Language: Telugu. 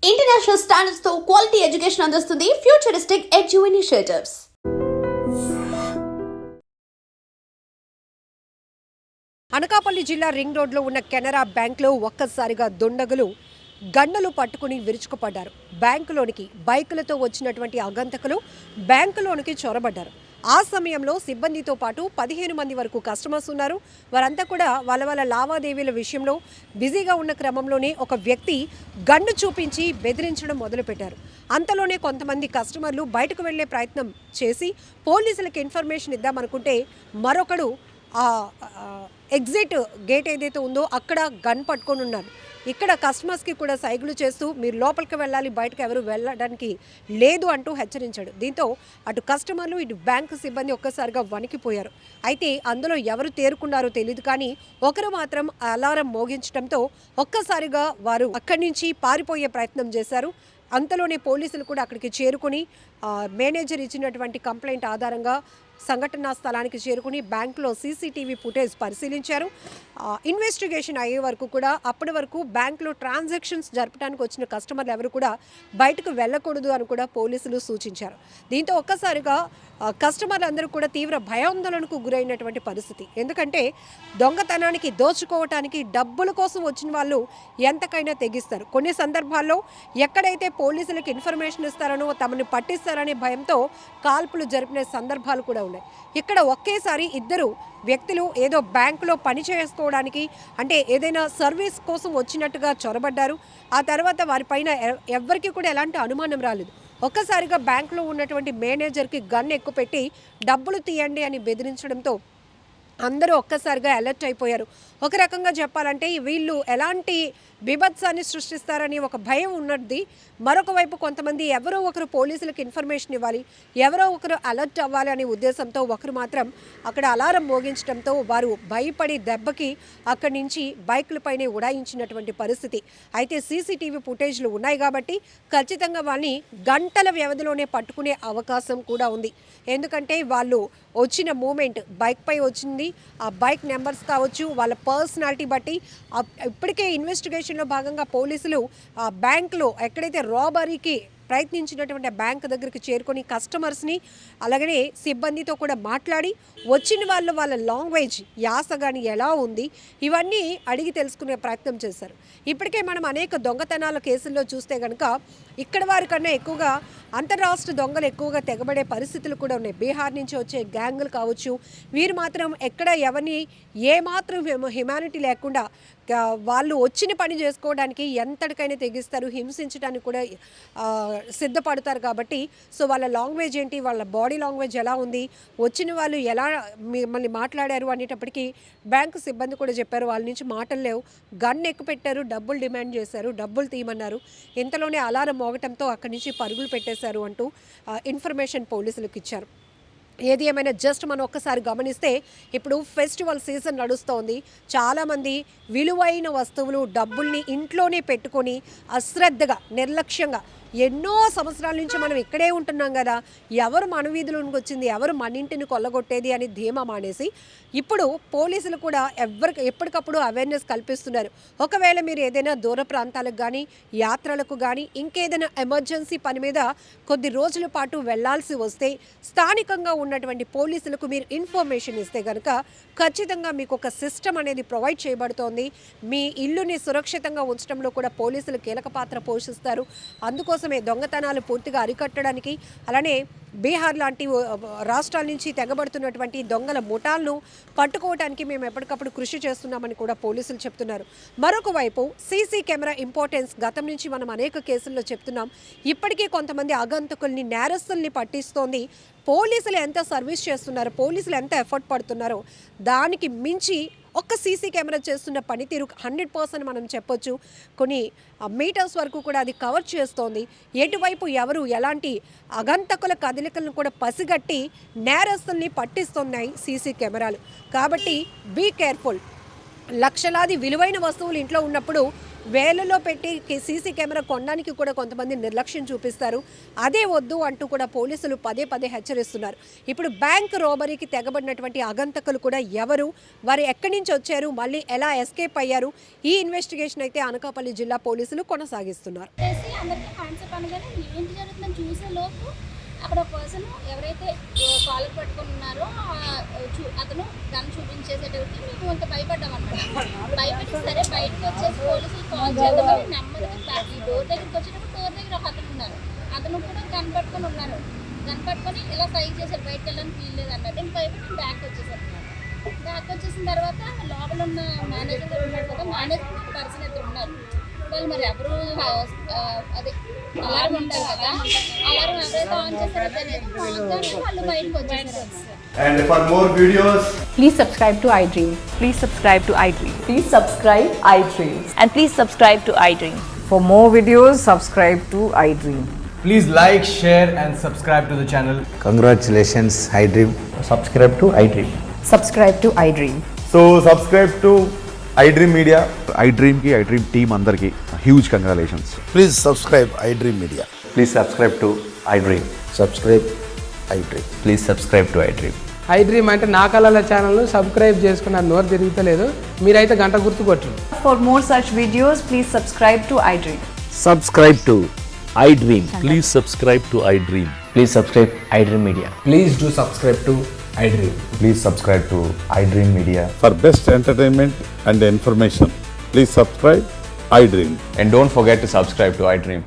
ఇంటర్నేషనల్ స్టాండర్డ్స్ తో క్వాలిటీ ఎడ్యుకేషన్ అందిస్తుంది ఫ్యూచరిస్టిక్ ఎడ్యు ఇనిషియేటివ్స్. అనకాపల్లి జిల్లా రింగ్ రోడ్లో ఉన్న కెనరా బ్యాంక్లో ఒక్కసారిగా దుండగులు గన్నులు పట్టుకుని విరుచుకుపడ్డారు. బ్యాంకులోనికి బైకులతో వచ్చినటువంటి ఆగంతకులు బ్యాంకులోనికి చొరబడ్డారు. ఆ సమయంలో సిబ్బందితో పాటు 15 మంది వరకు కస్టమర్స్ ఉన్నారు. వారంతా కూడా వాళ్ళ లావాదేవీల విషయంలో బిజీగా ఉన్న క్రమంలోనే ఒక వ్యక్తి గన్ను చూపించి బెదిరించడం మొదలుపెట్టారు. అంతలోనే కొంతమంది కస్టమర్లు బయటకు వెళ్లే ప్రయత్నం చేసి పోలీసులకు ఇన్ఫర్మేషన్ ఇద్దామనుకుంటే మరొకడు ఎగ్జిట్ గేట్ ఏదైతే ఉందో అక్కడ గన్ పట్టుకొని ఉన్నారు. ఇక్కడ కస్టమర్స్కి కూడా సైగులు చేస్తూ మీరు లోపలికి వెళ్ళాలి, బయటకు ఎవరు వెళ్ళడానికి లేదు అంటూ హెచ్చరించాడు. దీంతో అటు కస్టమర్లు ఇటు బ్యాంకు సిబ్బంది ఒక్కసారిగా వణికిపోయారు. అయితే అందులో ఎవరు తేరుకున్నారో తెలియదు, కానీ ఒకరు మాత్రం అలారం మోగించడంతో ఒక్కసారిగా వారు అక్కడి నుంచి పారిపోయే ప్రయత్నం చేశారు. అంతలోనే పోలీసులు కూడా అక్కడికి చేరుకుని మేనేజర్ ఇచ్చినటువంటి కంప్లైంట్ ఆధారంగా సంఘటనా స్థలానికి చేరుకుని బ్యాంకులో సీసీటీవీ ఫుటేజ్ పరిశీలించారు. ఇన్వెస్టిగేషన్ అయ్యే వరకు కూడా అప్పటి వరకు బ్యాంకులో ట్రాన్సాక్షన్స్ జరపడానికి వచ్చిన కస్టమర్లు ఎవరు కూడా బయటకు వెళ్ళకూడదు అని కూడా పోలీసులు సూచించారు. దీంతో ఒక్కసారిగా కస్టమర్లు అందరూ కూడా తీవ్ర భయాందోళనకు గురైనటువంటి పరిస్థితి. ఎందుకంటే దొంగతనానికి దోచుకోవటానికి డబ్బుల కోసం వచ్చిన వాళ్ళు ఎంతకైనా తెగిస్తారు. కొన్ని సందర్భాల్లో ఎక్కడైతే పోలీసులకు ఇన్ఫర్మేషన్ ఇస్తారనో తమని పట్టిస్తారనే భయంతో కాల్పులు జరిపిన సందర్భాలు కూడా ఉన్నాయి. ఇక్కడ ఒకేసారి ఇద్దరు వ్యక్తులు ఏదో బ్యాంకులో పని చేసుకోవడానికి అంటే ఏదైనా సర్వీస్ కోసం వచ్చినట్టుగా చొరబడ్డారు. ఆ తర్వాత వారిపైన ఎవ్వరికీ కూడా ఎలాంటి అనుమానం రాలేదు. ఒక్కసారిగా బ్యాంకులో ఉన్నటువంటి మేనేజర్కి గన్ ఎక్కుపెట్టి డబ్బులు తీయండి అని బెదిరించడంతో అందరూ ఒక్కసారిగా అలర్ట్ అయిపోయారు. ఒక రకంగా చెప్పాలంటే వీళ్ళు ఎలాంటి బీభత్సాన్ని సృష్టిస్తారని ఒక భయం ఉన్నది. మరొక వైపు కొంతమంది ఎవరో ఒకరు పోలీసులకు ఇన్ఫర్మేషన్ ఇవ్వాలి, ఎవరో ఒకరు అలర్ట్ అవ్వాలి అనే ఉద్దేశంతో ఒకరు మాత్రం అక్కడ అలారం మోగించడంతో వారు భయపడి దెబ్బకి అక్కడి నుంచి బైకులపైనే ఉడాయించినటువంటి పరిస్థితి. అయితే సీసీటీవీ ఫుటేజ్లు ఉన్నాయి కాబట్టి ఖచ్చితంగా వాళ్ళని గంటల వ్యవధిలోనే పట్టుకునే అవకాశం కూడా ఉంది. ఎందుకంటే వాళ్ళు వచ్చిన మూమెంట్ బైక్పై వచ్చింది, ఆ బైక్ నెంబర్స్ కావచ్చు, వాళ్ళ పర్సనాలిటీ బట్టి ఇప్పటికే ఇన్వెస్టిగేషన్లో భాగంగా పోలీసులు ఆ బ్యాంక్లో ఎక్కడైతే రాబరీకి ప్రయత్నించినటువంటి బ్యాంక్ దగ్గరికి చేరుకొని కస్టమర్స్ని అలాగనే సిబ్బందితో కూడా మాట్లాడి వచ్చిన వాళ్ళ లాంగ్వేజ్ యాస కానీ ఎలా ఉంది ఇవన్నీ అడిగి తెలుసుకునే ప్రయత్నం చేశారు. ఇప్పటికే మనం అనేక దొంగతనాల కేసుల్లో చూస్తే కనుక ఇక్కడ వారికన్నా ఎక్కువగా అంతర్రాష్ట్ర దొంగలు ఎక్కువగా తెగబడే పరిస్థితులు కూడా ఉన్నాయి. బీహార్ నుంచి వచ్చే గ్యాంగులు కావచ్చు, వీరు మాత్రం ఎక్కడ ఎవరిని ఏమాత్రం హ్యుమానిటీ లేకుండా వాళ్ళు వచ్చిన పని చేసుకోవడానికి ఎంతటికైనా తెగిస్తారు, హింసించడానికి కూడా సిద్ధపడతారు. కాబట్టి సో వాళ్ళ లాంగ్వేజ్ ఏంటి, వాళ్ళ బాడీ లాంగ్వేజ్ ఎలా ఉంది, వచ్చిన వాళ్ళు ఎలా మిమ్మల్ని మాట్లాడారు అనేటప్పటికీ బ్యాంకు సిబ్బంది కూడా చెప్పారు వాళ్ళ నుంచి మాటలు లేవు, గన్ ఎక్కుపెట్టారు, డబ్బులు డిమాండ్ చేశారు, డబ్బులు తీయమన్నారు. ఇంతలోనే అలారం మోగటంతో అక్కడి నుంచి పరుగులు పెట్టేశారు అంటూ ఇన్ఫర్మేషన్ పోలీసులకు ఇచ్చారు. ఏది ఏమైనా జస్ట్ మనం ఒక్కసారి గమనిస్తే ఇప్పుడు ఫెస్టివల్ సీజన్ నడుస్తోంది. చాలామంది విలువైన వస్తువులు డబ్బుల్ని ఇంట్లోనే పెట్టుకొని అశ్రద్ధగా నిర్లక్ష్యంగా ఎన్నో సంవత్సరాల నుంచి మనం ఇక్కడే ఉంటున్నాం కదా, ఎవరు మన వీధులకు వచ్చింది, ఎవరు మన ఇంటిని కొల్లగొట్టేది అని ధీమా మానేసి ఇప్పుడు పోలీసులు కూడా ఎప్పటికప్పుడు అవేర్నెస్ కల్పిస్తున్నారు. ఒకవేళ మీరు ఏదైనా దూర ప్రాంతాలకు కానీ యాత్రలకు కానీ ఇంకేదైనా ఎమర్జెన్సీ పని మీద కొద్ది రోజుల పాటు వెళ్లాల్సి వస్తే స్థానికంగా ఉన్నటువంటి పోలీసులకు మీరు ఇన్ఫర్మేషన్ ఇస్తే కనుక ఖచ్చితంగా మీకు ఒక సిస్టమ్ అనేది ప్రొవైడ్ చేయబడుతోంది. మీ ఇల్లుని సురక్షితంగా ఉంచడంలో కూడా పోలీసులు కీలక పాత్ర పోషిస్తారు. అందుకోసమే దొంగతనాలు పూర్తిగా అరికట్టడానికి అలానే బీహార్ లాంటి రాష్ట్రాల నుంచి తెగబడుతున్నటువంటి దొంగల ముఠాలను పట్టుకోవడానికి మేము ఎప్పటికప్పుడు కృషి చేస్తున్నామని కూడా పోలీసులు చెప్తున్నారు. మరొక వైపు సీసీ కెమెరా ఇంపార్టెన్స్ గతం నుంచి మనం అనేక కేసుల్లో చెప్తున్నాం. ఇప్పటికీ కొంతమంది ఆగంతకుల్ని నేరస్తుల్ని పట్టిస్తోంది. పోలీసులు ఎంత సర్వీస్ చేస్తున్నారో, పోలీసులు ఎంత ఎఫర్ట్ పడుతున్నారో దానికి మించి ఒక్క సీసీ కెమెరా చేస్తున్న పనితీరు 100% మనం చెప్పొచ్చు. కొన్ని మీటర్స్ వరకు కూడా అది కవర్ చేస్తోంది. ఎటువైపు ఎవరు ఎలాంటి అగంతకుల కదలికలను కూడా పసిగట్టి నేరస్తుల్ని పట్టిస్తున్నాయి సీసీ కెమెరాలు. కాబట్టి బీ కేర్ఫుల్. లక్షలాది విలువైన వస్తువులు ఇంట్లో ఉన్నప్పుడు వేలలో పెట్టి సీసీ కెమెరా కొనడానికి కూడా కొంతమంది నిర్లక్ష్యం చూపిస్తారు. అదే వద్దు అంటూ కూడా పోలీసులు పదే పదే హెచ్చరిస్తున్నారు. ఇప్పుడు బ్యాంక్ రోబరీకి తెగబడినటువంటి అగంతకులు కూడా ఎవరు, వారు ఎక్కడి నుంచి వచ్చారు, మళ్ళీ ఎలా ఎస్కేప్ అయ్యారు, ఈ ఇన్వెస్టిగేషన్ అయితే అనకాపల్లి జిల్లా పోలీసులు కొనసాగిస్తున్నారు. చేసి అందరికీ హ్యాండ్స్ అనగానే ఏంటి జరుగుతుందని చూసే లోపు అక్కడ ఒక పర్సన్ ఎవరైతే కాలర్ పట్టుకొని ఉన్నారో అతను గన్ చూపించేసేటప్పుడు మేము ఇంత భయపడ్డాం అనమాట. భయపడి సరే బయటకు వచ్చేసి పోలీసులు కాల్ చేద్దామని నెమ్మదిగా ఈ డోర్ దగ్గరికి వచ్చేటప్పుడు డోర్ దగ్గర ఒక అతను ఉన్నారు. అతను కూడా గన్ పట్టుకొని ఉన్నారు. గన్ పట్టుకొని ఇలా సైజ్ చేశారు, బయటకు వెళ్ళడానికి వీల్లేదు అన్నట్టు. నేను భయపడి బ్యాక్ వచ్చేసాను. బ్యాక్ వచ్చేసిన తర్వాత లోపల ఉన్న మేనేజర్ గారు ఉన్నారు కదా, మేనేజర్ పర్సన్ అయితే ఉన్నారు. వాళ్ళు మరి ఎవరు అదే అలారం ఉంటారు కదా, అలారం ఎవరైతే ఆన్ చేస్తారో తెలియదు, వాళ్ళు బయటకు వచ్చేసారు. And for more videos, Please subscribe to iDream. Please subscribe to iDream. Please subscribe iDream. And please subscribe to iDream. For more videos, subscribe to iDream. please like, share and subscribe to the channel. Congratulations, iDream. Subscribe to iDream. Subscribe to iDream. So subscribe to iDream Media. iDream team andarki huge congratulations. Please subscribe iDream Media. Please subscribe to iDream. Subscribe iDream. Please subscribe to iDream. iDream అంటే నా కళల ఛానల్ను సబ్స్క్రైబ్ చేసుకున్న నోరు తిరుగుతలేదు, మీరైతే గంట గుర్తు కొట్టండి. For more such videos, please subscribe to iDream. Subscribe to iDream. Please subscribe to iDream. Please subscribe iDream Media. Please do subscribe to iDream. Please subscribe to iDream Media. For best entertainment and information, please subscribe iDream. And don't forget to subscribe to iDream.